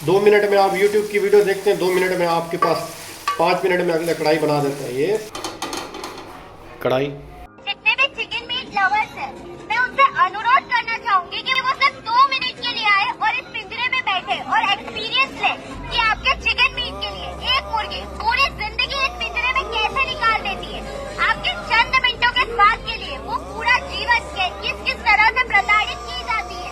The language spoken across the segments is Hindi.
2 मिनट में आप यूट्यूब की वीडियो देखते हैं, 2 मिनट में आपके पास 5 मिनट में अगले कढ़ाई बना देते हैं। ये कढ़ाई जितने भी चिकन मीट लवर्स हैं, मैं उनसे अनुरोध करना चाहूंगी कि वो सिर्फ 2 मिनट के लिए आए और इस पिंजरे में बैठे और एक्सपीरियंस लें कि आपके चिकन मीट के लिए एक मुर्गी पूरी जिंदगी इस पिंजरे में कैसे निकाल देती है। आपके चंद मिनटों के स्वाद के लिए वो पूरा जीवन किस किस तरह से प्रताड़ित की जाती है,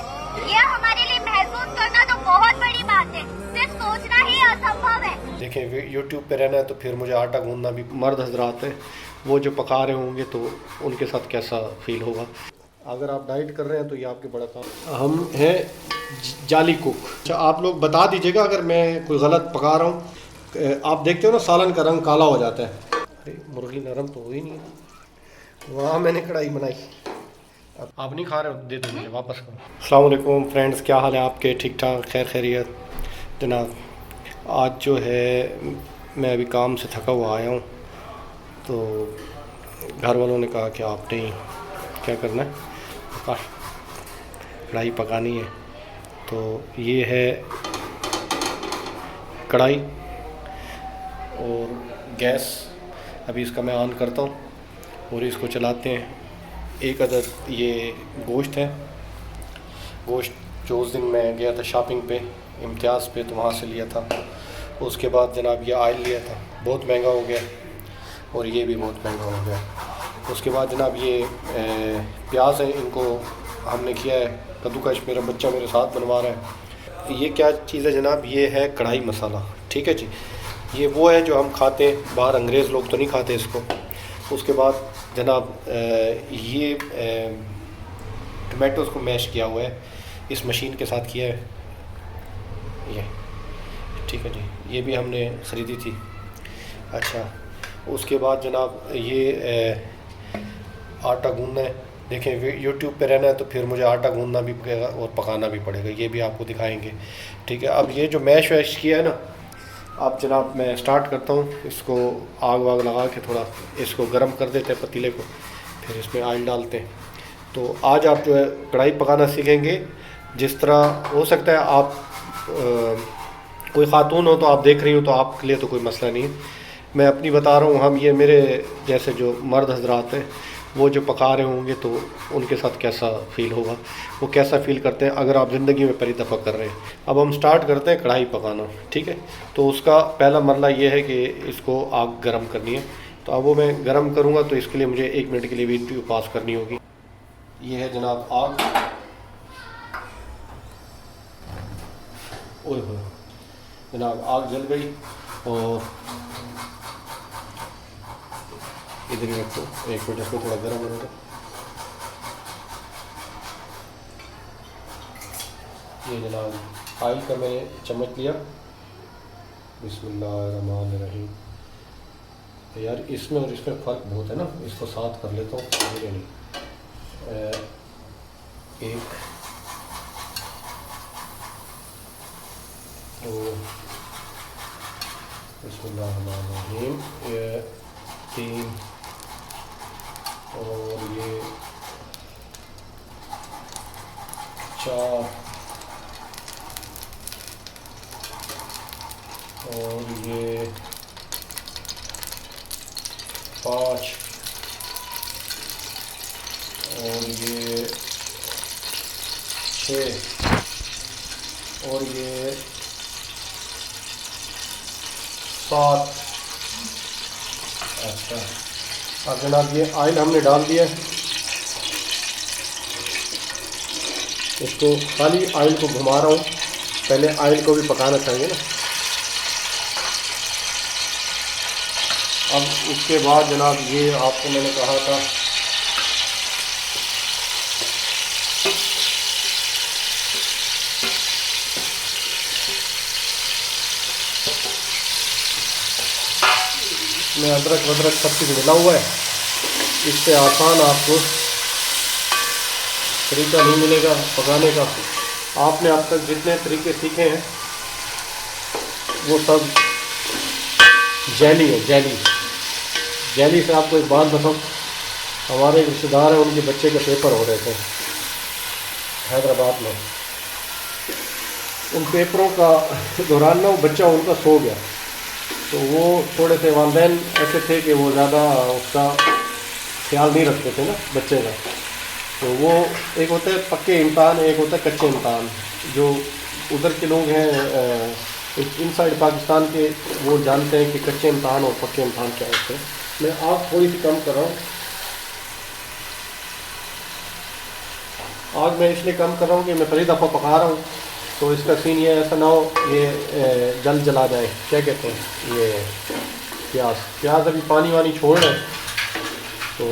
यह हमारे लिए महसूस करना तो बहुत बड़ी बात है, सिर्फ सोचना ही असंभव है। देखें, यूट्यूब पे रहना है तो फिर मुझे आटा गूंदना भी। मर्द हजरात हैं, वो जो पका रहे होंगे तो उनके साथ कैसा फील होगा। अगर आप डाइट कर रहे हैं तो ये आपके बड़ा काम। हम हैं जाली कुक। अच्छा, आप लोग बता दीजिएगा अगर मैं कोई गलत पका रहा हूँ। आप देखते हो ना, सालन का रंग काला हो जाता है। अरे मुर्गी नरम तो हो ही नहीं है। वहाँ मैंने कढ़ाई बनाई। अब आप नहीं खा रहे हो, दे दो मुझे, वापस करो। अस्सलाम वालेकुम फ्रेंड्स, क्या हाल है आपके? ठीक ठाक, खैर खैरियत जनाब। आज जो है मैं अभी काम से थका हुआ आया हूँ, तो घर वालों ने कहा कि आपने क्या करना है, कढ़ाई पकानी है। तो ये है कढ़ाई और गैस। अभी इसका मैं ऑन करता हूँ और इसको चलाते हैं। एक अदद ये गोश्त है, गोश्त जो उस दिन मैं गया था शॉपिंग पे इम्तियाज़ पे, तो वहाँ से लिया था। उसके बाद जनाब ये ऑयल लिया था, बहुत महंगा हो गया, और ये भी बहुत महंगा हो गया। उसके बाद जनाब ये प्याज है, इनको हमने किया है कद्दूकश। मेरा बच्चा मेरे साथ बनवा रहा है। ये क्या चीज़ है जनाब? ये है कढ़ाई मसाला, ठीक है जी। ये वो है जो हम खाते हैं बाहर, अंग्रेज़ लोग तो नहीं खाते इसको। उसके बाद जनाब ये टमाटोज़ को मैश किया हुआ है, इस मशीन के साथ किया है ये, ठीक है जी। ये भी हमने ख़रीदी थी। अच्छा, उसके बाद जनाब ये आटा गूंदना है। देखें, यूट्यूब पे रहना है तो फिर मुझे आटा गूंदना भी पड़ेगा और पकाना भी पड़ेगा, ये भी आपको दिखाएंगे, ठीक है। अब ये जो मैश वैश किया है ना, अब जनाब मैं स्टार्ट करता हूँ। इसको आग वाग लगा के थोड़ा इसको गर्म कर देते हैं पतीले को, फिर इसमें ऑयल डालते हैं। तो आज आप जो है कढ़ाई पकाना सीखेंगे। जिस तरह हो सकता है आप कोई ख़ातून हो तो आप देख रही हो तो आपके लिए तो कोई मसला नहीं है, मैं अपनी बता रहा हूँ। हम ये मेरे जैसे जो मर्द हजरात हैं, वो जो पका रहे होंगे तो उनके साथ कैसा फ़ील होगा, वो कैसा फ़ील करते हैं अगर आप ज़िंदगी में पहली दफ़ा कर रहे हैं। अब हम स्टार्ट करते हैं कढ़ाई पकाना, ठीक है। तो उसका पहला मरला ये है कि इसको आग गर्म करनी है। तो अब वो मैं गर्म करूँगा, तो इसके लिए मुझे 1 मिनट के लिए वीडियो पास करनी होगी। ये है जनाब आग। ओए हो जनाब, आग जल गई। और इधर ही रखो 1 मिनट, इसको थोड़ा गर्म होने दो। ये जनाब ऑयल का मैंने चम्मच लिया। बिस्मिल्लाहिर्रहमानिर्रहीम। यार इसमें और इसमें फ़र्क बहुत है ना, इसको साथ कर लेता हूँ। मुझे नहीं एक दो, बिस्मिल्लाहिर्रहमानिर्रहीम, 3, और ये 4, और ये 5, और ये 6, और ये 7। अच्छा, अब जनाब ये ऑयल हमने डाल दिया है। इसको खाली ऑयल को घुमा रहा हूँ, पहले ऑयल को भी पकाना चाहिए ना। अब उसके बाद जनाब ये आपको मैंने कहा था इसमें अदरक वदरक सब कुछ मिला हुआ है। इससे आसान आपको तरीका नहीं मिलेगा पकाने का। आपने अब तक जितने तरीके सीखे हैं वो सब जैली है, जैली से आपको एक बात बताऊँ, हमारे रिश्तेदार हैं, उनके बच्चे के पेपर हो रहे थे हैदराबाद में, उन पेपरों का दौरान ना वो बच्चा उनका सो गया, तो वो थोड़े से वालिदैन ऐसे थे कि वो ज़्यादा उसका ख्याल नहीं रखते थे ना बच्चे का। तो वो एक होते हैं पक्के इम्तहान, एक होता है कच्चे इम्तहान। जो उधर के लोग हैं इन साइड पाकिस्तान के, वो जानते हैं कि कच्चे इम्तहान और पक्के इम्तहान क्या होते हैं। मैं आग थोड़ी सी कम कर रहा हूँ। आग मैं इसलिए कम कर रहा हूँ कि मैं पहली दफ़ा पका रहा हूँ, तो इसका सीन ये ऐसा ना हो ये जल जला जाए। क्या कहते हैं ये प्याज अभी पानी वानी छोड़ रहे हैं। तो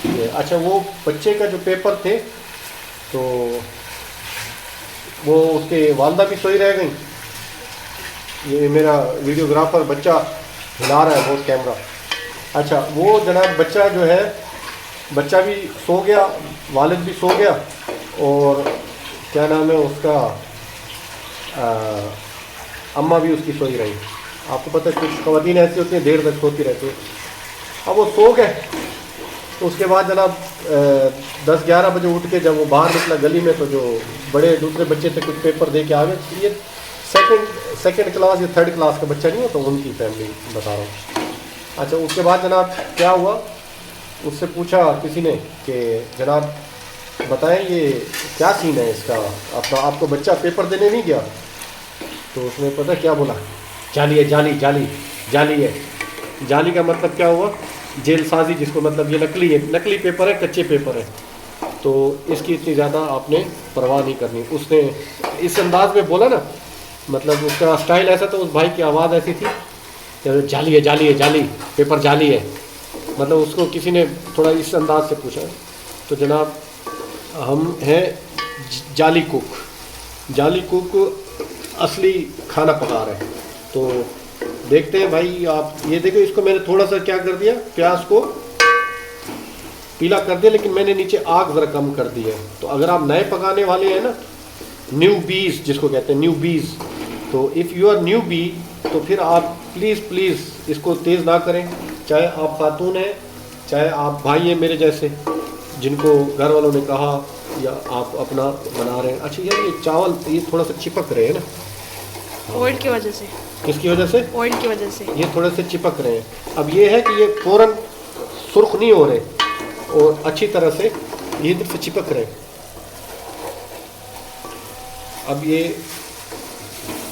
ये अच्छा, वो बच्चे का जो पेपर थे तो वो उसके वालदा भी सोई रह गई। ये मेरा वीडियोग्राफर बच्चा हिला रहा है बहुत कैमरा। अच्छा, वो जनाब बच्चा जो है, बच्चा भी सो गया, वालिद भी सो गया, और क्या नाम है उसका अम्मा भी उसकी सोई रही। आपको पता है कुछ ख़वातीन ऐसी होती हैं देर तक सोती रहती है। अब वो सो गए, तो उसके बाद जनाब 10-11 बजे उठ के जब वो बाहर निकला गली में, तो जो बड़े दूसरे बच्चे थे कुछ पेपर दे के आ गए। ये सेकंड क्लास या थर्ड क्लास का बच्चा नहीं हो, तो उनकी फैमिली बता रहा हूँ। अच्छा, उसके बाद जनाब क्या हुआ, उससे पूछा किसी ने कि जनाब बताएं ये क्या सीन है इसका, आपको बच्चा पेपर देने नहीं गया? तो उसने पता क्या बोला, जाली है, जाली जाली जाली है। जाली का मतलब क्या हुआ, जेलसाजी, जिसको मतलब ये नकली है, नकली पेपर है, कच्चे पेपर है, तो इसकी इतनी ज़्यादा आपने परवाह नहीं करनी। उसने इस अंदाज में बोला ना, मतलब उसका स्टाइल ऐसा था, उस भाई की आवाज़ ऐसी थी, जाली है, जाली है, जाली पेपर जाली है। मतलब उसको किसी ने थोड़ा इस अंदाज से पूछा। तो जनाब हम हैं जाली कुक, जाली कुक असली खाना पका रहे हैं। तो देखते हैं भाई, आप ये देखो, इसको मैंने थोड़ा सा क्या कर दिया, प्याज को पीला कर दिया, लेकिन मैंने नीचे आग ज़रा कम कर दी है। तो अगर आप नए पकाने वाले हैं ना, न्यू बीज जिसको कहते हैं, न्यू बीज, तो if you are newbie, तो फिर आप प्लीज़ इसको तेज़ ना करें। चाहे आप खातून हैं, चाहे आप भाई हैं मेरे जैसे, जिनको घर वालों ने कहा, या आप अपना बना रहे हैं। अच्छा यार, ये चावल ये थोड़ा सा चिपक रहे हैं ना, ऑयल की वजह से। किसकी वजह से? ऑयल की वजह से ये थोड़े से चिपक रहे हैं। अब ये है कि ये फ़ौरन सुर्ख नहीं हो रहे, और अच्छी तरह से ये इधर से चिपक रहे हैं। अब ये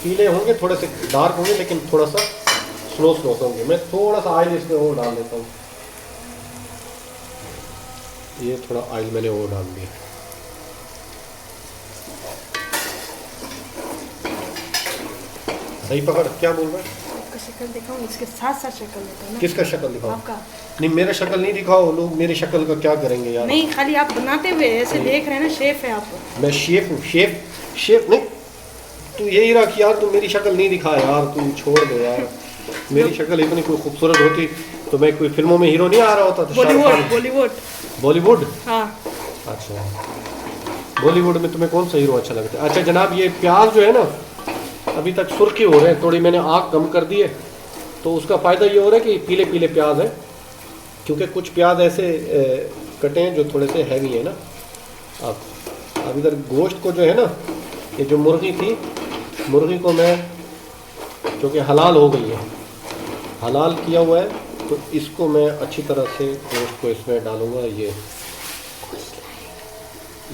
पीले होंगे, थोड़े से डार्क होंगे, लेकिन थोड़ा सा स्लो होंगे। मैं थोड़ा सा ऑयल इसमें और डाल देता हूँ। ये थोड़ा ऑयल मैंने और डाल दिया। सही पकड़, क्या बोल रहा है? आपका शक्ल दिखाऊं, इसके साथ साथ शक्ल दिखाऊं ना। किसका शक्ल दिखाओ? आपका नहीं, मेरा शक्ल नहीं दिखाओ, लोग मेरी शक्ल का क्या करेंगे यार? नहीं, खाली आप बनाते हुए ऐसे देख रहे हैं ना, शेफ है आप। मैं शेफ हूँ, शेफ नहीं, तू यही रख यार, तू मेरी शक्ल नहीं दिखा यार, तू छोड़ दे यार। मेरी शक्ल इतनी कोई खूबसूरत होती तो मैं कोई फिल्मों में हीरो नहीं आ रहा होता। बॉलीवुड। हाँ। अच्छा, बॉलीवुड में तुम्हें कौन सा हीरो अच्छा लगता है? अच्छा जनाब, ये प्याज जो है ना, अभी तक सुर्खी हो रहे हैं, थोड़ी मैंने आग कम कर दी है, तो उसका फ़ायदा ये हो रहा है कि पीले पीले प्याज हैं, क्योंकि कुछ प्याज ऐसे कटे हैं जो थोड़े से हैवी है ना। अब इधर गोश्त को जो है ना, ये जो मुर्गी थी, मुर्गी को मैं, क्योंकि हलाल हो गई है, हलाल किया हुआ है, तो इसको मैं अच्छी तरह से गोश्त को इसमें डालूँगा। ये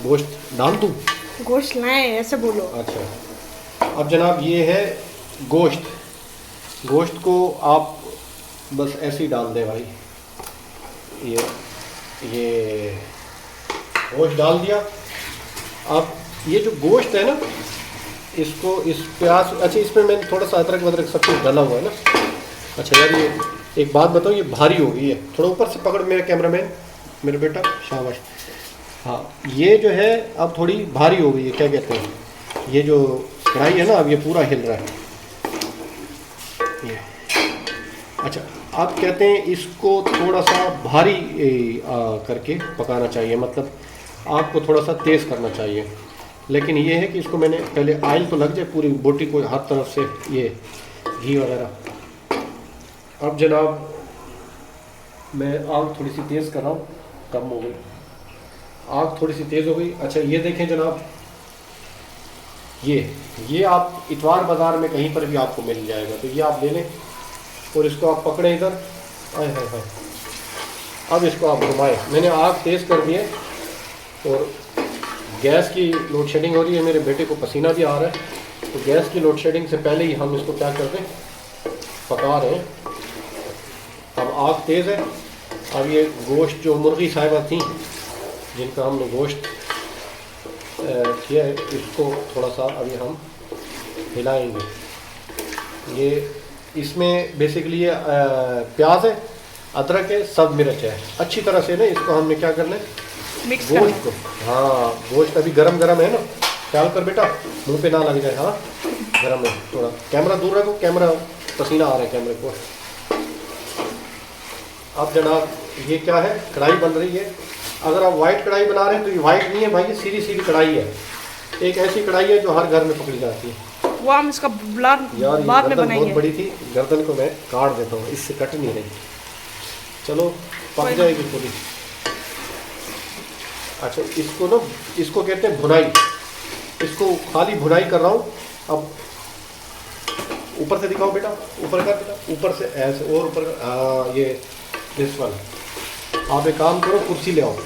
गोश्त डाल दूँ? गोश्त लाए ऐसे बोलो। अच्छा, अब जनाब ये है गोश्त। गोश्त को आप बस ऐसे ही डाल दें भाई। ये गोश्त डाल दिया। अब ये जो गोश्त है ना, इसको इस प्याज, अच्छा इसमें मैंने थोड़ा सा अदरक वदरक सब कुछ डाला हुआ है ना। अच्छा यार, ये एक बात बताओ, ये भारी हो गई है, थोड़ा ऊपर से पकड़ मेरा कैमरामैन, मेरा बेटा, शाबाश। हाँ, ये जो है अब थोड़ी भारी हो गई है, क्या कहते हैं, ये जो कढ़ाई है ना, अब ये पूरा हिल रहा है ये। अच्छा, आप कहते हैं इसको थोड़ा सा भारी करके पकाना चाहिए, मतलब आग को थोड़ा सा तेज़ करना चाहिए। लेकिन ये है कि इसको मैंने पहले ऑयल तो लग जाए पूरी बोटी को हर तरफ से, ये घी वगैरह। अब जनाब मैं आग थोड़ी सी तेज़ कर रहा हूँ, कम हो गई, आग थोड़ी सी तेज़ हो गई। अच्छा ये देखें जनाब, ये आप इतवार बाज़ार में कहीं पर भी आपको मिल जाएगा, तो ये आप ले लें और इसको आप पकड़ें इधर। आए हाय हाय, अब इसको आप घुमाएं। मैंने आग तेज़ कर दी है और गैस की लोड शेडिंग हो रही है, मेरे बेटे को पसीना भी आ रहा है, तो गैस की लोड शेडिंग से पहले ही हम इसको क्या कर दें, पका रहे हैं। अब आग तेज़ है। अब ये गोश्त जो मुर्गी साहिबा थी जिनका हमने गोश्त किया है, इसको थोड़ा सा अभी हम हिलाएंगे। ये इसमें बेसिकली ये प्याज है, अदरक है, सब मिर्च है। अच्छी तरह से ना इसको हमने क्या करना है, मिक्स गोश्त को, हाँ गोश्त अभी गरम गरम है ना, ख्याल कर बेटा मुंह पे ना लग जाए। हाँ गरम है, थोड़ा कैमरा दूर रखो, कैमरा पसीना आ रहा है कैमरे को। अब जनाब ये क्या है, कढ़ाई बन रही है। अगर आप वाइट कढ़ाई बना रहे हैं तो ये वाइट नहीं है भाई, ये सीधी सीधी कढ़ाई है। एक ऐसी कढ़ाई है जो हर घर में पकड़ी जाती है। वो हम इसका यार ये बाद में गर्दन बहुत बनाएंगे। बड़ी थी, गर्दन को मैं काट देता हूँ, इससे कट नहीं रही। चलो पक जाएगी पूरी। अच्छा इसको ना, इसको कहते हैं भुनाई, इसको खाली भुनाई कर रहा हूँ। अब ऊपर से दिखाओ बेटा, ऊपर कर बेटा, ऊपर से ऐसे और ऊपर ये दिस वन। आप एक काम करो, कुर्सी ले आओ।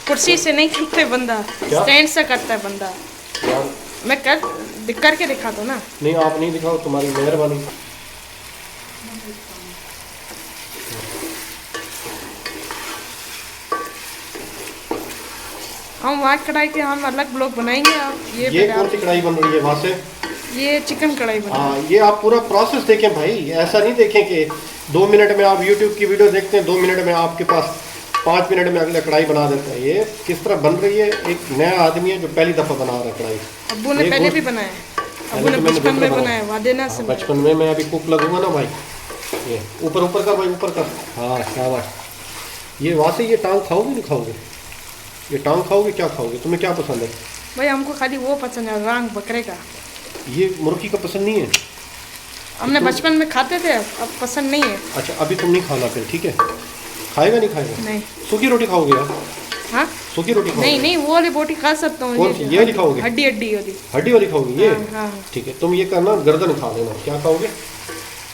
कुर्सी से नहीं करते बंदा, क्या? स्टैंड से करता है बंदा। यार मैं करके दिखा दो ना। नहीं आप नहीं दिखाओ, तुम्हारी मेहरबानी। हम व्हाइट कढ़ाई के हम अलग ब्लॉग बनाएंगे। आप ये कौन सी कढ़ाई बन रही है वहाँ से? ये चिकन कढ़ाई बना। हाँ ये आप पूरा प्रोसेस देखें भाई, ऐसा नहीं देखें कि 2 मिनट में आप YouTube की वीडियो देखते हैं, 2 मिनट में आपके पास 5 मिनट में अगला कढ़ाई बना देता है। ये किस तरह बन रही है, एक नया आदमी है जो पहली दफ़ा बना रहा है कढ़ाई। अब्बू ने पहले भी बनाया, अब्बू ने बचपन में बनाया, वादेना से। बचपन में मैं अभी कुक लगूंगा ना भाई। ये ऊपर ऊपर कर भाई, ऊपर कर। हाँ शाबाश। ये वहाँ से ये टांग खाओगे नहीं खाओगे? ये टांग खाओगे, क्या खाओगे, तुम्हें क्या पसंद है? भाई हमको खाली वो पसंद है, रांग बकरे का। ये मुर्गी का पसंद नहीं है? हमने बचपन में खाते थे, अब पसंद नहीं है। अच्छा अभी तुम नहीं खाना फिर, ठीक है। खाएगा नहीं खाएगा? नहीं। सूखी रोटी खाओगे यार? हाँ सूखी रोटी खाओगे? नहीं नहीं, वो वाली बोटी खा सकता हूँ। कौन सी, ये वाली खाओगे? हड्डी हड्डी वाली। हड्डी वाली खाओगे ये? हाँ, हाँ। ठीक है, तुम ये करना, गर्दन खा लेना। क्या खाओगे?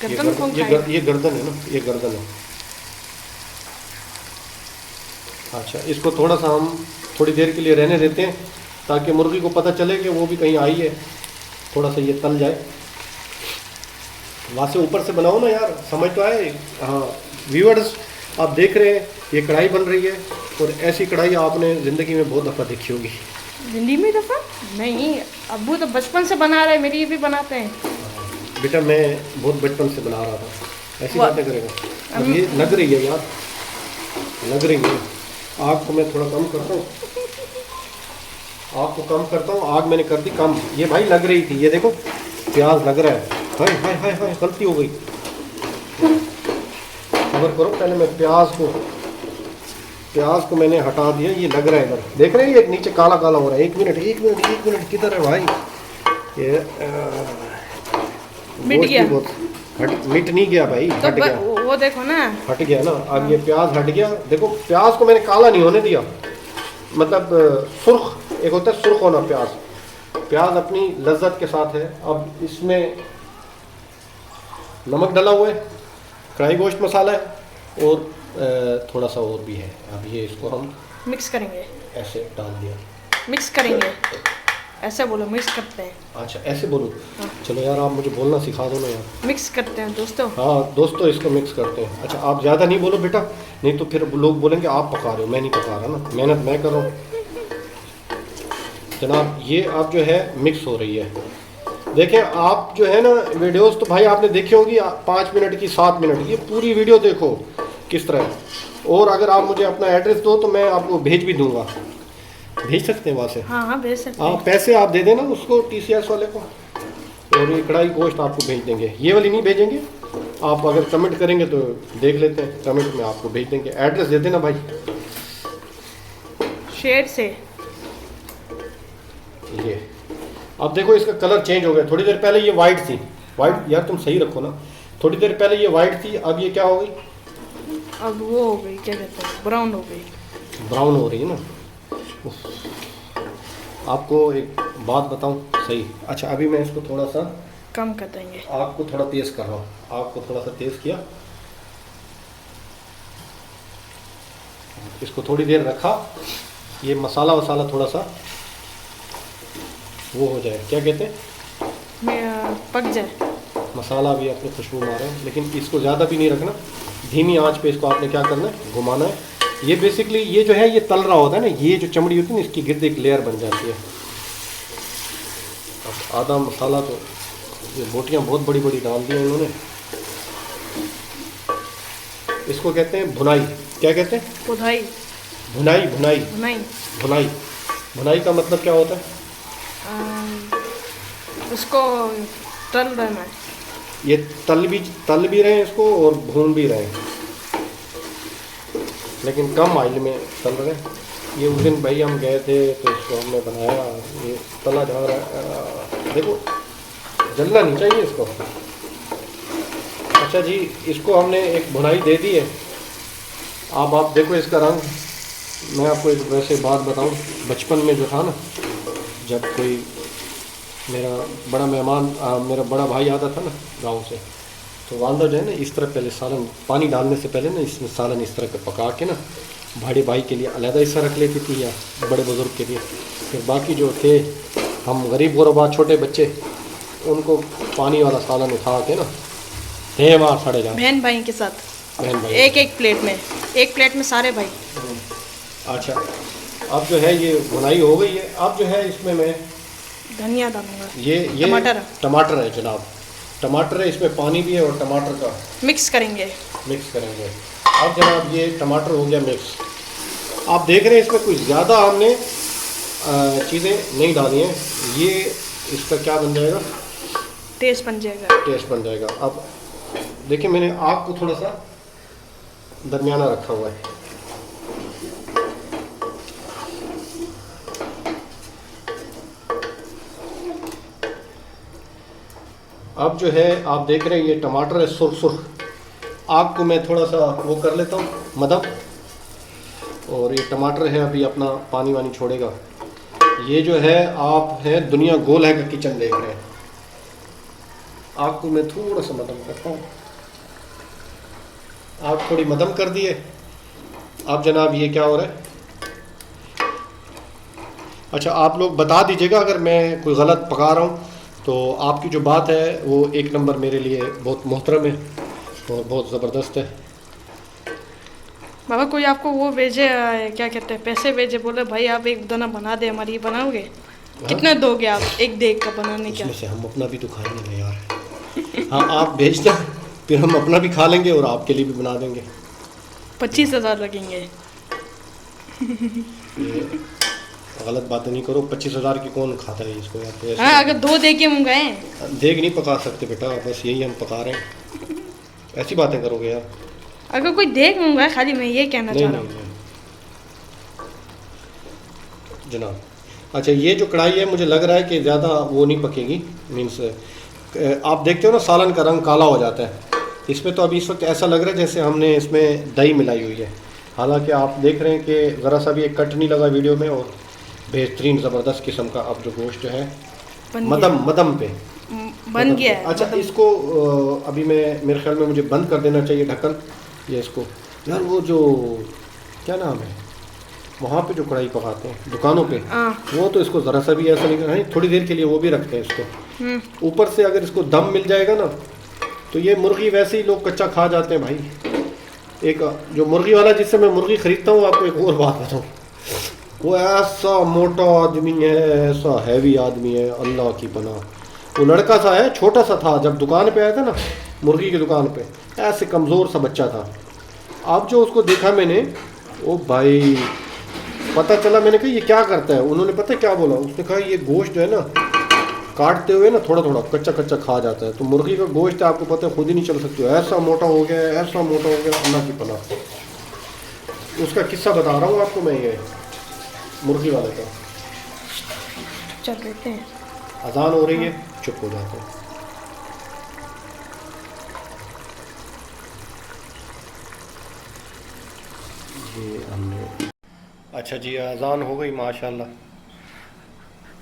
गर्दन कौन ये खाएगा? ये गर्दन है ना, ये गर्दन है। अच्छा इसको थोड़ा सा हम थोड़ी देर के लिए रहने देते हैं ताकि मुर्गी को पता चले कि वो भी कहीं आई है, थोड़ा सा ये तल जाए। वहाँ से ऊपर से बनाओ ना यार, समझ तो आए। हाँ व्यूअर्स आप देख रहे हैं ये कढ़ाई बन रही है, और ऐसी कढ़ाई आपने ज़िंदगी में बहुत दफ़ा देखी होगी। जिंदगी में दफा नहीं, अब्बू तो बचपन से बना रहे, मेरी भी बनाते हैं। बेटा मैं बहुत बचपन से बना रहा था, ऐसी बातें करेगा। अब ये लग रही है यार, लग रही है। आग को मैं थोड़ा कम करता हूँ, आग को कम करता हूँ। आग मैंने कर दी कम। ये भाई लग रही थी, ये देखो प्याज लग रहा है। हाय हाय हाय हाय, गलती हो गई। खबर करो, पहले मैं प्याज को मैंने हटा दिया। ये लग रहा है इधर, देख रहे हैं ये नीचे काला काला हो रहा है। एक मिनट किधर है भाई? ये मिट गया। मिट नहीं गया भाई, तो हट गया। वो देखो ना, हट गया ना। अब ये प्याज हट गया। देखो प्याज को मैंने काला नहीं होने दिया, मतलब सुर्ख, एक होता है सुर्ख होना प्याज। प्याज अपनी लज्जत के साथ है। अब इसमें नमक डाला हुआ है, कढ़ाई गोश्त मसाला है, और थोड़ा सा और भी है। अब ये इसको हम मिक्स करेंगे, ऐसे डाल दिया। मिक्स करेंगे, ऐसे बोलो, मिक्स करते हैं। अच्छा ऐसे बोलो? हाँ। चलो यार आप मुझे बोलना सिखा दो ना यार। मिक्स करते हैं दोस्तों। हाँ दोस्तों इसको मिक्स करते हैं। अच्छा आप ज़्यादा नहीं बोलो बेटा, नहीं तो फिर लोग बोलेंगे आप पका रहे हो, मैं नहीं पका रहा ना, मेहनत मैं कर रहा हूँ। जनाब ये अब जो है मिक्स हो रही है। देखें आप जो है ना वीडियोस तो भाई आपने देखी होगी 5 मिनट की, 7 मिनट, ये पूरी वीडियो देखो किस तरह। और अगर आप मुझे अपना एड्रेस दो तो मैं आपको भेज भी दूंगा। भेज सकते हैं वहाँ से? हाँ हाँ भेज सकते हाँ हैं। पैसे आप दे देना उसको, TCS वाले को, और ये कढ़ाई गोश्त आपको भेज देंगे। ये वाली नहीं भेजेंगे, आप अगर कमेंट करेंगे तो देख लेते हैं, कमेंट में आपको भेज देंगे। एड्रेस दे देना भाई। शेड से ये अब देखो इसका कलर चेंज हो गया। थोड़ी देर पहले ये वाइट थी, वाइट यार तुम सही रखो ना। थोड़ी देर पहले ये वाइट थी, अब ये क्या हो गई? अब वो हो गई, क्या कहते हैं, ब्राउन हो गई। ब्राउन हो रही है ना। उफ। आपको एक बात बताऊं सही। अच्छा अभी मैं इसको थोड़ा सा कम कर देंगे। आग को थोड़ा तेज़ कर रहा हूँ, आग को थोड़ा सा तेज़ किया, इसको थोड़ी देर रखा, ये मसाला वसाला थोड़ा सा वो हो जाए, क्या कहते हैं, पक जाए। मसाला भी अपनी खुशबू मारे, लेकिन इसको ज़्यादा भी नहीं रखना, धीमी आंच पे इसको आपने क्या करना है, घुमाना है। ये बेसिकली ये जो है ये तल रहा होता है ना, ये जो चमड़ी होती है ना इसकी गिर्द एक लेयर बन जाती है। अब आधा मसाला तो ये बोटियाँ बहुत बड़ी बड़ी डाल दी हैं इन्होंने। इसको कहते हैं भुनाई, क्या कहते हैं, बुधाई, भुनाई, भुनाई, नहीं, भुनाई। भुनाई का मतलब क्या होता है, उसको तल देना है। ये तल भी रहे हैं इसको और भून भी रहे हैं, लेकिन कम ऑयल में तल रहे हैं। ये उस दिन भाई हम गए थे तो इसको हमने बनाया, ये तला जा रहा है, देखो जलना नहीं चाहिए इसको। अच्छा जी, इसको हमने एक भुनाई दे दी है। अब आप देखो इसका रंग, मैं आपको एक वैसे बात बताऊं, बचपन में जो था ना, जब कोई मेरा बड़ा मेहमान मेरा बड़ा भाई आता था ना गांव से, तो वालदा जो है ना इस तरह पहले सालन पानी डालने से पहले ना इसमें सालन इस तरह के पका के ना भाड़ी भाई के लिए अलहदा हिस्सा रख लेती थी या बड़े बुज़ुर्ग के लिए, फिर बाकी जो थे हम गरीब गुरबा छोटे बच्चे उनको पानी वाला सालन उठा के ना थे वहाँ खड़े जा बहन भाई के साथ, बहन भाई एक एक प्लेट में सारे भाई। अच्छा अब जो है ये बुनाई हो गई है। अब जो है इसमें मैं धनिया डालूंगा, ये टमाटर है जनाब, टमाटर है, इसमें पानी भी है और टमाटर का मिक्स करेंगे। अब जनाब ये टमाटर हो गया मिक्स। आप देख रहे हैं इसमें कुछ ज़्यादा हमने चीज़ें नहीं डाली हैं, ये इसका क्या बन जाएगा, टेस्ट बन जाएगा। अब देखिए मैंने आग को थोड़ा सा दरमियाना रखा हुआ है। अब जो है आप देख रहे हैं ये टमाटर है सुर्ख, आग को मैं थोड़ा सा वो कर लेता हूँ मदम, और ये टमाटर है अभी अपना पानी वानी छोड़ेगा। ये जो है आप है दुनिया गोल है का किचन देख रहे हैं। आग को मैं थोड़ा सा मदम करता हूँ, आग थोड़ी मदम कर दिए। अब जनाब ये क्या हो रहा है, अच्छा आप लोग बता दीजिएगा अगर मैं कोई गलत पका रहा हूँ, तो आपकी जो बात है वो एक नंबर मेरे लिए बहुत मोहतरम है और बहुत ज़बरदस्त है। बाबा कोई आपको वो भेजे, क्या कहते हैं, पैसे भेजे, बोले भाई आप एक दाना बना दे हमारी, बनाओगे? कितना दोगे आप एक देग का बनाने का? इसमें से हम अपना भी तो खाएंगे ना यार। हाँ आप भेज दें, फिर हम अपना भी खा लेंगे और आपके लिए भी बना देंगे। 25,000 लगेंगे। ये गलत बातें नहीं करो, 25,000 की कौन खाता है इसको यार। तो हाँ अगर 2 देग मंगाए, देग नहीं पका सकते बेटा, बस यही हम पका रहे हैं, ऐसी बातें करोगे यार। अगर कोई देग मंगाए, खाली मैं ये कहना चाह रहा हूँ जनाब। अच्छा ये जो कढ़ाई है मुझे लग रहा है कि ज़्यादा वो नहीं पकेगी, मीन्स आप देखते हो ना सालन का रंग काला हो जाता है, इसमें तो अभी इस वक्त ऐसा लग रहा है जैसे हमने इसमें दही मिलाई हुई है। हालांकि आप देख रहे हैं कि ज़रा सा भी एक कट नहीं लगा वीडियो में, और बेहतरीन ज़बरदस्त किस्म का अब जो गोश्त जो है मदम पे बन गया है। अच्छा इसको अभी मैं मेरे ख्याल में मुझे बंद कर देना चाहिए ढक्कन, ये इसको यार वो जो क्या नाम है वहाँ पे जो कढ़ाई पकाते हैं दुकानों पे, वो तो इसको ज़रा सा भी ऐसा नहीं करना, थोड़ी देर के लिए वो भी रखते हैं इसको ऊपर से। अगर इसको दम मिल जाएगा ना तो ये मुर्गी वैसे ही लोग कच्चा खा जाते हैं भाई। एक जो मुर्गी वाला जिससे मैं मुर्गी ख़रीदता हूँ, आपको एक और बात बताऊँ, वो ऐसा मोटा आदमी है, ऐसा हैवी आदमी है, अल्लाह की पनाह। वो लड़का सा है, छोटा सा था, जब दुकान पे आया था ना मुर्गी की दुकान पे, ऐसे कमज़ोर सा बच्चा था। अब जो उसको देखा मैंने, ओ भाई पता चला, मैंने कहा ये क्या करता है, उन्होंने पता क्या बोला, उसने कहा ये गोश्त जो है ना काटते हुए ना थोड़ा थोड़ा कच्चा कच्चा खा जाता है। तो मुर्गी का गोश्त आपको पता है खुद ही नहीं चल सकती, ऐसा मोटा हो गया, ऐसा मोटा हो गया, अल्लाह की पनाह। उसका किस्सा बता रहा हूँ आपको मैं, ये मुर्गी वाले का। चल लेते हैं, अजान हो रही है, चुप हो जाते हैं। ये हमने अच्छा जी अजान हो गई माशाल्लाह।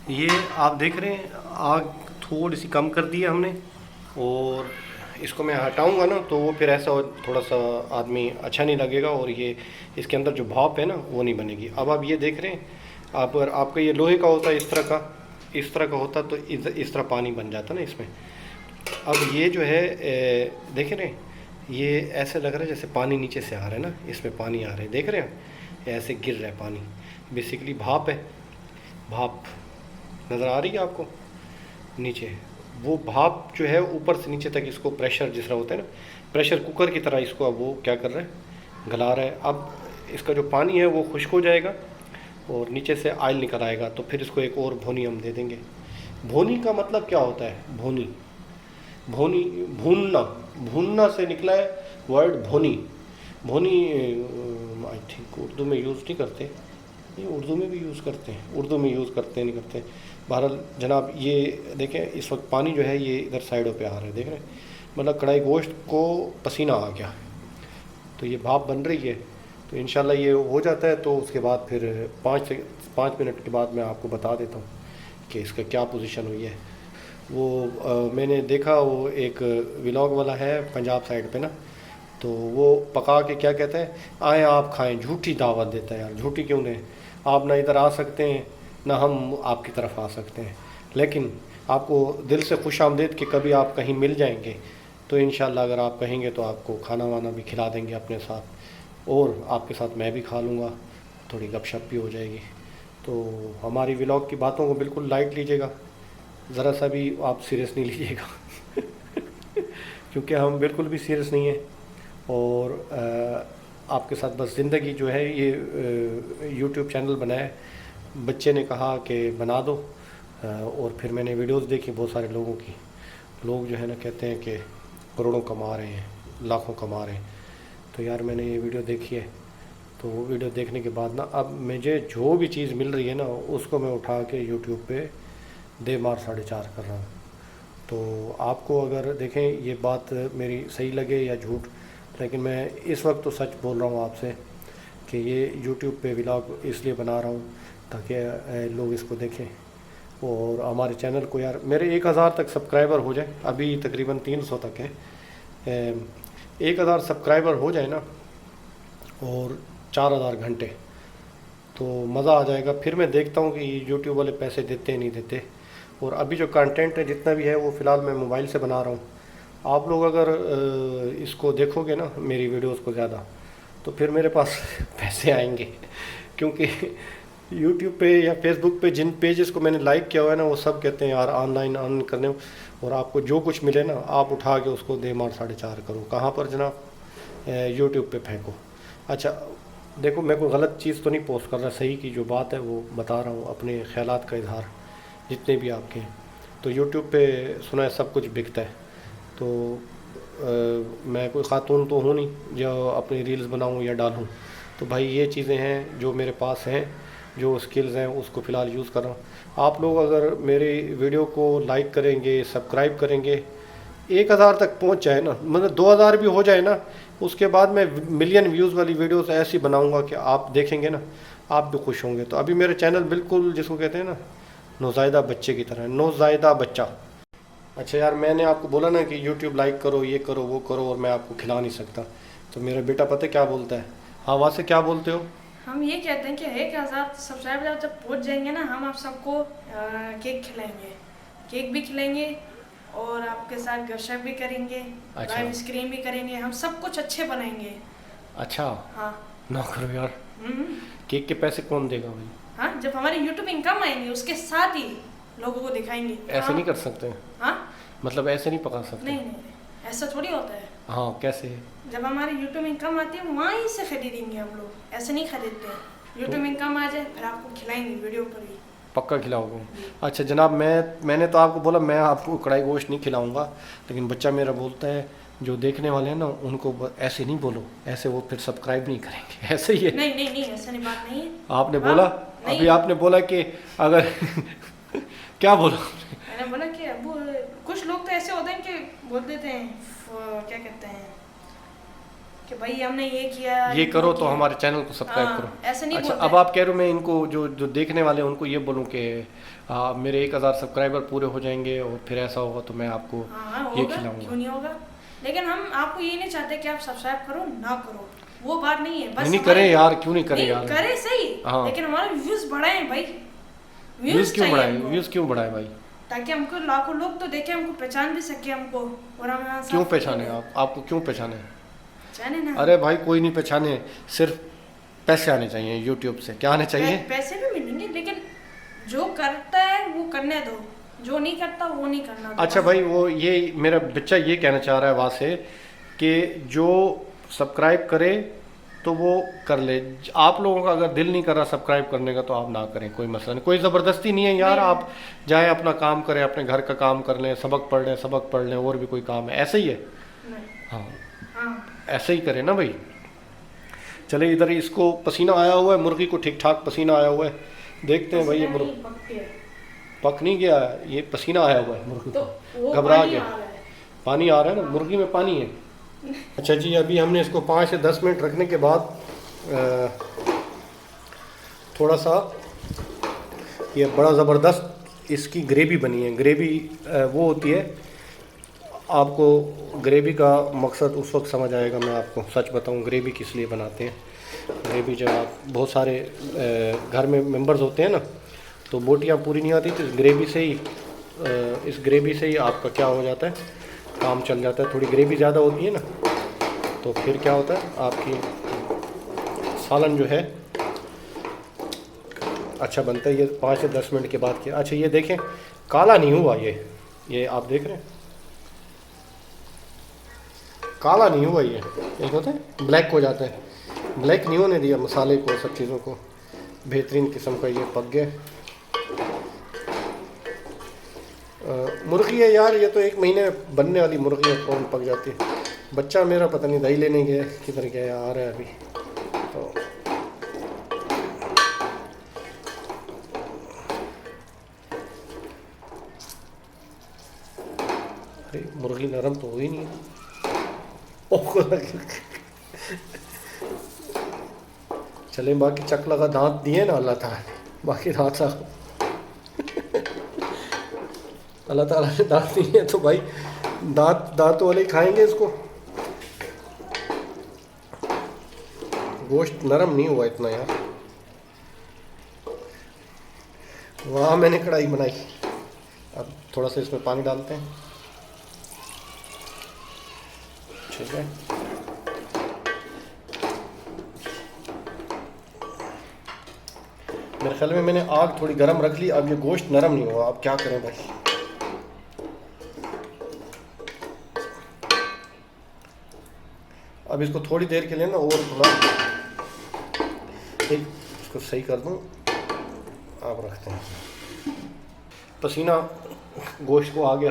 ये आप देख रहे हैं आग थोड़ी सी कम कर दी है हमने, और इसको मैं हटाऊंगा ना तो वो फिर ऐसा थोड़ा सा आदमी अच्छा नहीं लगेगा, और ये इसके अंदर जो भाप है ना वो नहीं बनेगी। अब आप ये देख रहे हैं, आप अगर आपका ये लोहे का होता है इस तरह का होता तो इस तरह पानी बन जाता ना इसमें। अब ये जो है देख रहे हैं, ये ऐसे लग रहा है जैसे पानी नीचे से आ रहा है ना, इसमें पानी आ रहा है, देख रहे हैं आप, ऐसे गिर रहा है पानी। बेसिकली भाप है, भाप नज़र आ रही है आपको नीचे। वो भाप जो है ऊपर से नीचे तक इसको प्रेशर जिस तरह होता है ना, प्रेशर कुकर की तरह इसको अब वो क्या कर रहा है, गला रहा है। अब इसका जो पानी है वो खुश्क हो जाएगा और नीचे से ऑयल निकल आएगा, तो फिर इसको एक और भोनी हम दे देंगे। भोनी का मतलब क्या होता है? भोनी भूनना से निकला है वर्ड भोनी। आई थिंक उर्दू में यूज़ नहीं करते, ये उर्दू में भी यूज़ करते हैं, उर्दू में यूज़ करते नहीं करते। बहरहाल जनाब ये देखें, इस वक्त पानी जो है ये इधर साइडों पे आ रहा है, देख रहे हैं, मतलब कढ़ाई गोश्त को पसीना आ गया, तो ये भाप बन रही है। तो इंशाल्लाह ये हो जाता है तो उसके बाद फिर 5 मिनट के बाद मैं आपको बता देता हूँ कि इसका क्या पोजीशन हुई है। वो मैंने देखा, वो एक व्लॉग वाला है पंजाब साइड पे ना, तो वो पका के क्या कहते हैं, आए आप खाएं, झूठी दावत देता है यार। झूठी क्यों दें? आप ना इधर आ सकते हैं ना हम आपकी तरफ आ सकते हैं, लेकिन आपको दिल से खुश आमदीद कि कभी आप कहीं मिल जाएंगे तो इंशाल्लाह अगर आप कहेंगे तो आपको खाना वाना भी खिला देंगे अपने साथ, और आपके साथ मैं भी खा लूँगा, थोड़ी गपशप भी हो जाएगी। तो हमारी व्लॉग की बातों को बिल्कुल लाइट लीजिएगा, ज़रा सा भी आप सीरियस नहीं लीजिएगा क्योंकि हम बिल्कुल भी सीरियस नहीं हैं। और आपके साथ बस ज़िंदगी जो है ये यूट्यूब चैनल बनाया, बच्चे ने कहा कि बना दो, और फिर मैंने वीडियोस देखी बहुत सारे लोगों की। लोग जो है ना कहते हैं कि करोड़ों कमा रहे हैं, लाखों कमा रहे हैं। तो यार मैंने ये वीडियो देखी है, तो वो वीडियो देखने के बाद ना अब मुझे जो भी चीज़ मिल रही है ना उसको मैं उठा के यूट्यूब पे दे मार 4.5 कर रहा हूँ। तो आपको अगर देखें ये बात मेरी सही लगे या झूठ, लेकिन मैं इस वक्त तो सच बोल रहा हूँ आपसे कि ये यूट्यूब पे व्लॉग इसलिए बना रहा हूँ ताकि लोग इसको देखें, और हमारे चैनल को यार मेरे 1000 तक सब्सक्राइबर हो जाए, अभी तकरीबन 300 तक है। 1000 सब्सक्राइबर हो जाए ना और 4000 घंटे, तो मज़ा आ जाएगा। फिर मैं देखता हूँ कि यूट्यूब वाले पैसे देते हैं नहीं देते। और अभी जो कंटेंट है जितना भी है वो फ़िलहाल मैं मोबाइल से बना रहा हूँ। आप लोग अगर इसको देखोगे ना मेरी वीडियोस को ज़्यादा, तो फिर मेरे पास पैसे आएंगे, क्योंकि यूट्यूब पे या फेसबुक पे जिन पेजेस को मैंने लाइक किया हुआ है ना वो सब कहते हैं यार ऑनलाइन अर्न करने, और आपको जो कुछ मिले ना आप उठा के उसको दे मार 4.5 करो। कहाँ पर जनाब? यूट्यूब पे फेंको। अच्छा देखो, मैं कोई गलत चीज़ तो नहीं पोस्ट कर रहा, सही की जो बात है वो बता रहा हूँ, अपने ख्यालात का इजहार जितने भी आपके हैं। तो यूट्यूब पे सुना है सब कुछ बिकता है, तो मैं कोई ख़ातून तो हूँ नहीं जो अपनी रील्स बनाऊँ या डालूँ। तो भाई ये चीज़ें हैं जो मेरे पास हैं, जो स्किल्स हैं उसको फ़िलहाल यूज़ कर रहा हूँ। आप लोग अगर मेरे वीडियो को लाइक करेंगे, सब्सक्राइब करेंगे, 1000 तक पहुँच जाए ना, मतलब 2000 भी हो जाए ना, उसके बाद मैं मिलियन व्यूज़ वाली वीडियोस ऐसी बनाऊंगा कि आप देखेंगे ना आप भी खुश होंगे। तो अभी मेरे चैनल बिल्कुल जिसको कहते हैं ना नौज़ायदा बच्चे की तरह, नौज़ायदा बच्चा। अच्छा यार मैंने आपको बोला ना कि यूट्यूब लाइक करो, ये करो, वो करो, और मैं आपको खिला नहीं सकता। तो मेरा बेटा पता क्या बोलता है? हाँ वहाँ से क्या बोलते हो? हम ये कहते हैं कि 1000 सब्सक्राइबर जब पहुंच जाएंगे ना, हम आप सबको केक खिलाएंगे, केक भी खिलाएंगे और आपके साथ गपशप भी करेंगे, अच्छा। लाइव स्क्रीन भी करेंगे, हम सब कुछ अच्छे बनाएंगे। अच्छा हाँ ना करो यार, केक के पैसे कौन देगा भाई? हाँ, जब हमारी यूट्यूब इनकम आएंगे उसके साथ ही लोगों को दिखाएंगे। ऐसे नहीं कर सकते? हाँ मतलब ऐसे नहीं पका सकते? नहीं, ऐसा थोड़ी होता है। हाँ कैसे? जब हमारी यूट्यूब इनकम आती है वहीं से खरीदेंगे हम लोग, ऐसे नहीं खरीदते हैं। यूट्यूब इनकम आ जाए फिर आपको खिलाएंगे वीडियो पर ही। पक्का खिलाओगे? अच्छा जनाब, मैंने तो आपको बोला मैं आपको कढ़ाई गोश्त नहीं खिलाऊंगा, लेकिन बच्चा मेरा बोलता है जो देखने वाले हैं ना उनको ऐसे नहीं बोलो, ऐसे वो फिर सब्सक्राइब नहीं करेंगे। ऐसे ही है? नहीं ऐसा नहीं, बात नहीं है। आपने बोला अभी आपने बोला कि अगर क्या बोला? मैंने बोला कि अब कुछ लोग तो ऐसे होते हैं कि बोल देते हैं क्या कहते हैं, कि भाई हमने ये किया, ये करो तो किया। हमारे चैनल को सब्सक्राइब हाँ, करो। ऐसे नहीं अच्छा, बोलते। अब आप कह रहे हो मैं इनको जो जो देखने वाले हैं उनको ये बोलूँ कि मेरे 1000 सब्सक्राइबर पूरे हो जाएंगे और फिर ऐसा होगा तो मैं आपको हाँ ये होगा, खिलाऊंगा। क्यों नहीं होगा। लेकिन हम आपको ये नहीं चाहते कि आप सब्सक्राइब करो ना करो, वो बात नहीं है। बस नहीं हमारे- करें यार, क्यों नहीं करें नहीं, यार। करे सही, हाँ। लेकिन हमारे व्यूज बढ़ाए भाई। व्यूज़ क्यों चाहिए बढ़ाए, हमको, व्यूज़ क्यों बढ़ाए भाई? ताकि हमको लाखों लोग तो देखे, हमको पहचान भी सके हमको, और हम यहाँ क्यों सब- पहचाने आप, आपको क्यों पहचाने? पहचाने ना। अरे भाई कोई नहीं पहचाने, सिर्फ पैसे आने चाहिए यूट्यूब से। क्या आने चाहिए? पैसे भी मिलेंगे, लेकिन जो करता है वो करने दो, जो नहीं करता वो नहीं करना दो। अच्छा भाई, वो ये मेरा बच्चा ये कहना चाह रहा है वहाँ से कि जो सब्सक्राइब करे तो वो कर ले। आप लोगों का अगर दिल नहीं कर रहा सब्सक्राइब करने का तो आप ना करें, कोई मसला नहीं, कोई ज़बरदस्ती नहीं है यार। नहीं। आप जाएं अपना काम करें, अपने घर का काम कर लें, सबक पढ़ लें, और भी कोई काम है, ऐसे ही है। नहीं। हाँ, हाँ, ऐसे ही करें ना भाई। चले इधर इसको पसीना आया हुआ है, मुर्गी को ठीक ठाक पसीना आया हुआ है, देखते हैं भाई ये नहीं पकते हैं। पक नहीं गया है, ये पसीना आया हुआ है मुर्गी तो को, वो घबरा पानी गया। आ रहा है। पानी आ रहा है ना, मुर्गी में पानी है। अच्छा जी, अभी हमने इसको 5 से 10 मिनट रखने के बाद थोड़ा सा ये बड़ा ज़बरदस्त इसकी ग्रेवी बनी है। ग्रेवी वो होती है, आपको ग्रेवी का मकसद उस वक्त समझ आएगा। मैं आपको सच बताऊं ग्रेवी किस लिए बनाते हैं। ग्रेवी जब आप बहुत सारे घर में मेंबर्स होते हैं ना, तो बोटियां पूरी नहीं आती, तो इस ग्रेवी से ही आपका क्या हो जाता है, काम चल जाता है। थोड़ी ग्रेवी ज़्यादा होती है ना, तो फिर क्या होता है, आपकी सालन जो है अच्छा बनता है। ये 5 से 10 मिनट के बाद किया। अच्छा ये देखें, काला नहीं हुआ ये आप देख रहे हैं, काला नहीं हुआ ये एक होता है ब्लैक हो जाता है। ब्लैक नहीं होने दिया मसाले को, सब चीज़ों को। बेहतरीन किस्म का ये पक गया। मुर्गी है यार, ये तो 1 महीने बनने वाली मुर्गी है, कौन पक जाती है। बच्चा मेरा पता नहीं दही लेने गया, किधर गया, आ रहा है अभी। तो अरे मुर्गी नरम तो हो ही नहीं है। चले, बाकी चकला का दांत दिए ना अल्लाह ताला ने, बाकी दांत अल्लाह ताला ने दांत दिए तो भाई दांतों वाले ही खाएंगे इसको। गोश्त नरम नहीं हुआ इतना यार। वहाँ मैंने कढ़ाई बनाई। अब थोड़ा सा इसमें पानी डालते हैं, ठीक है। मेरे ख्याल में मैंने आग थोड़ी गर्म रख ली। अब ये गोश्त नरम नहीं हुआ, अब क्या करें भाई। अब इसको थोड़ी देर के लिए ना और थोड़ा इसको सही कर दूं। आप रखते हैं, पसीना गोश्त को आ गया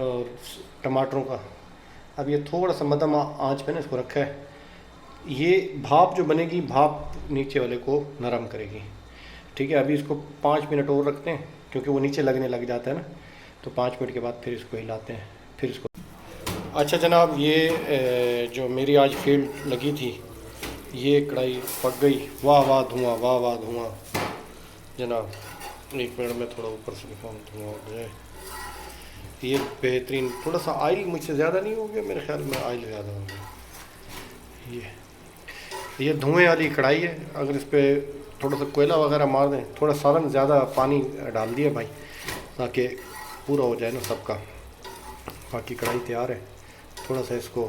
और टमाटरों का। अब ये थोड़ा सा मध्यम आंच पे ना इसको रखा है। ये भाप जो बनेगी, भाप नीचे वाले को नरम करेगी, ठीक है। अभी इसको 5 मिनट और रखते हैं, क्योंकि वो नीचे लगने लग जाता है ना, तो 5 मिनट के बाद फिर इसको हिलाते हैं, फिर इसको। अच्छा जनाब, ये जो मेरी आज फील्ड लगी थी, ये कढ़ाई पक गई। वाह वाह धुआं, वाह वाह धुआं जनाब। 1 मिनट में थोड़ा ऊपर से दिखाऊँ, धुआं हो जाए। ये बेहतरीन, थोड़ा सा ऑयल मुझसे ज़्यादा नहीं हो गया, मेरे ख्याल में ऑयल ज़्यादा हो गया। ये धुएं वाली कढ़ाई है। अगर इस पर थोड़ा सा कोयला वगैरह मार दें, थोड़ा सालन ज़्यादा पानी डाल दिया भाई, ताकि पूरा हो जाए ना सबका। बाकी कढ़ाई तैयार है। थोड़ा सा इसको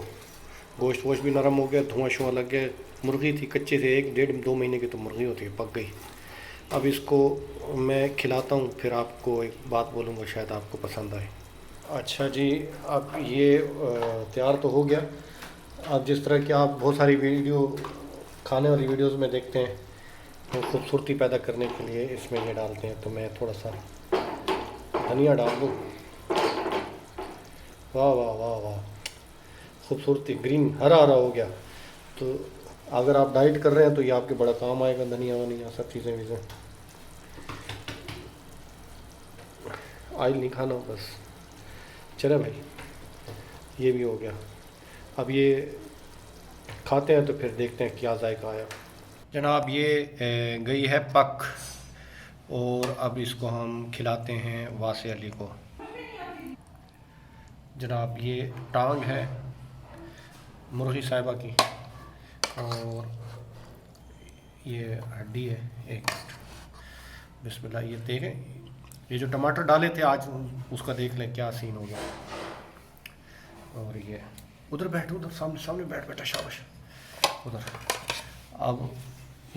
गोश्त वोश्त भी नरम हो गया, धुआं शुआं लग गया। मुर्गी थी कच्चे से 1 डेढ़ 2 महीने की तो मुर्गी होती है, पक गई। अब इसको मैं खिलाता हूँ, फिर आपको एक बात बोलूँगा, शायद आपको पसंद आए। अच्छा जी, अब ये तैयार तो हो गया। अब जिस तरह की आप बहुत सारी वीडियो, खाने वाली वीडियोस में देखते हैं, तो खूबसूरती पैदा करने के लिए इसमें ये डालते हैं, तो मैं थोड़ा सा धनिया डाल दूँ। वाह वाह वाह वाह, खूबसूरती, ग्रीन हरा हरा हो गया। तो अगर आप डाइट कर रहे हैं तो ये आपके बड़ा काम आएगा, धनिया वनिया सब चीज़ें वीज़ें। ऑयल नहीं खाना बस। चले भाई, ये भी हो गया। अब ये खाते हैं तो फिर देखते हैं क्या जायका आया। जनाब ये गई है पक, और अब इसको हम खिलाते हैं वासे अली को। जनाब ये टांग है मुर्गी साहिबा की, और ये हड्डी है। एक बिस्मिल्लाह, ये देखें, ये जो टमाटर डाले थे आज उसका देख लें क्या सीन हो गया। और ये उधर बैठ, उधर सामने सामने बैठ, बेटा शाबाश उधर। अब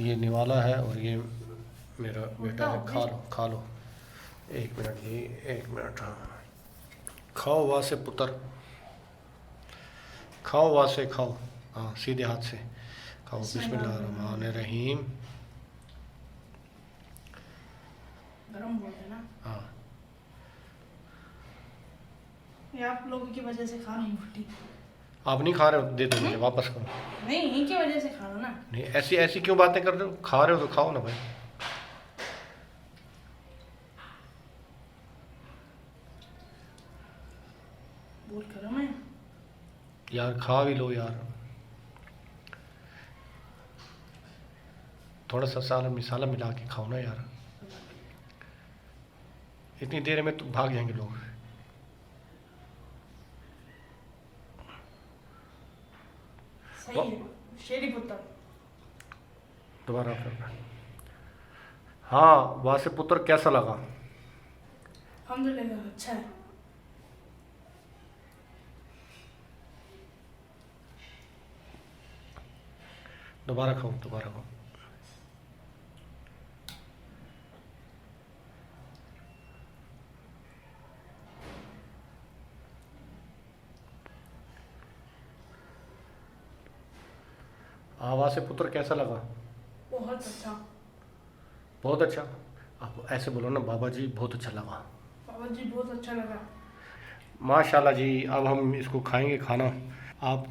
ये निवाला है और ये मेरा बेटा है, खा लो खा लो। एक मिनट जी, एक मिनट। हाँ खाओ वहाँ से पुत्र, खाओ वहाँ से खाओ, हाँ सीधे हाथ से खाओ। बिस्मिल्लाहिर्रहमानिर्रहीम। गरम बहुत है ना। हाँ ये आप लोगों की वजह से खा रहा हूँ रोटी। आप नहीं खा रहे हो, दे दो मुझे वापस करो। नहीं, इनकी वजह से खा रहा हूँ ना। नहीं ऐसी ऐसी क्यों बातें कर रहे हो, खा रहे हो तो खाओ ना भाई। बहुत गरम है यार, खा भी लो यार, थोड़ा सा साला मिसाला मिला के खाओ ना यार। इतनी देर में तो भाग जाएंगे लोग। सही है, शेरी पुत्र। दोबारा करना। हाँ वहाँ से पुत्र कैसा लगा? अल्हम्दुलिल्लाह अच्छा है। दोबारा खाओ, दोबारा खाओ। आवाज़ से पुत्र कैसा लगा? बहुत अच्छा। बहुत अच्छा। आप ऐसे बोलो ना, बाबा जी बहुत अच्छा लगा। बाबा जी बहुत अच्छा लगा। माशाल्लाह जी। अब हम इसको खाएंगे खाना। आप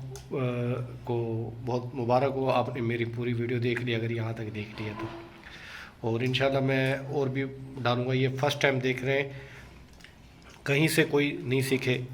को बहुत मुबारक हो, आपने मेरी पूरी वीडियो देख ली, अगर यहाँ तक देख लिया तो। और इंशाल्लाह मैं और भी डालूँगा। ये फर्स्ट टाइम देख रहे हैं, कहीं से कोई नहीं सीखे।